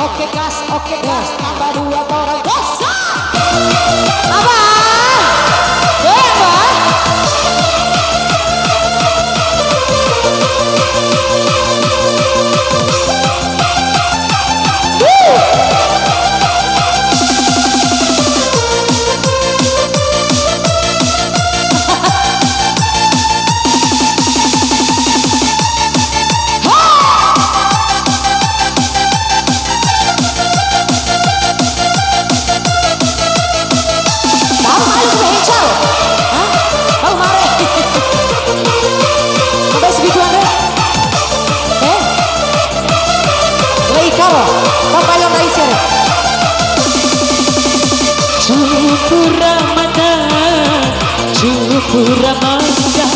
oke gas, tambah 2 orang gas. Apa? Bebas. Cukup Ramadan, cukup Ramadan,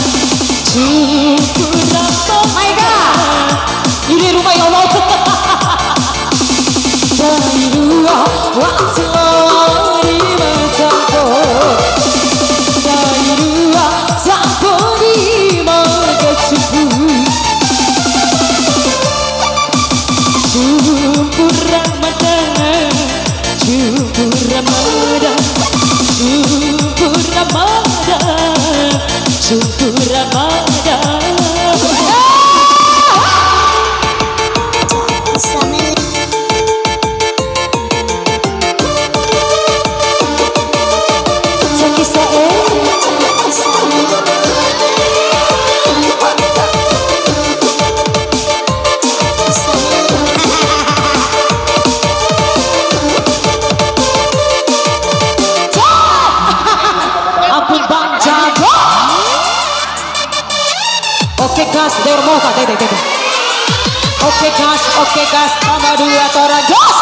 cukup Ramadan. My God, ini rumah ya Allah. Dari dua waktu di mataku, dari dua sampo di mataku. Cukup Ramadan, cukup Ramadan, cukup Ramadan, cukup Ramadan. Oke gas, oke gas, tambah 2 orang gas.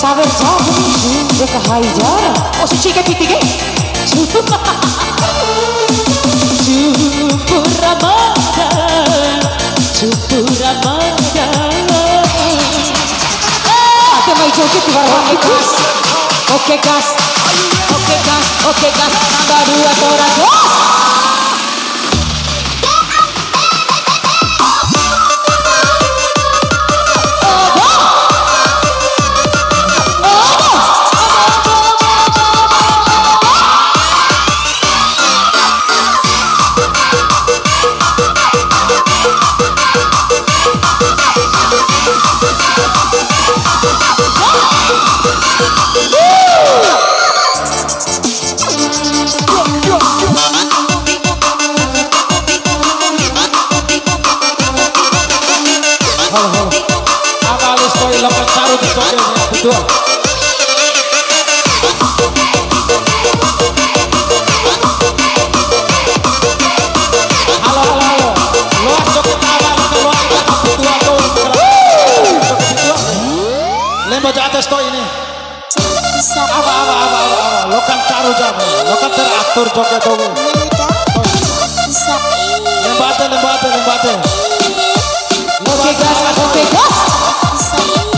Sabar jauh, mereka hajar. Oh si Cike Piti Cukup Ramadan, cukup Ramadan. Ada mai joget di warung gas. Oke gas, tambah 2 orang gas. Oh, joget yang kedua. Halo. Luas joget awal ke luas joget kedua tuh. Lembo di atas tuh ini. Apa. Lo kan caru jam. Lo kan teratur joget tuh. Lembate. Oke gas.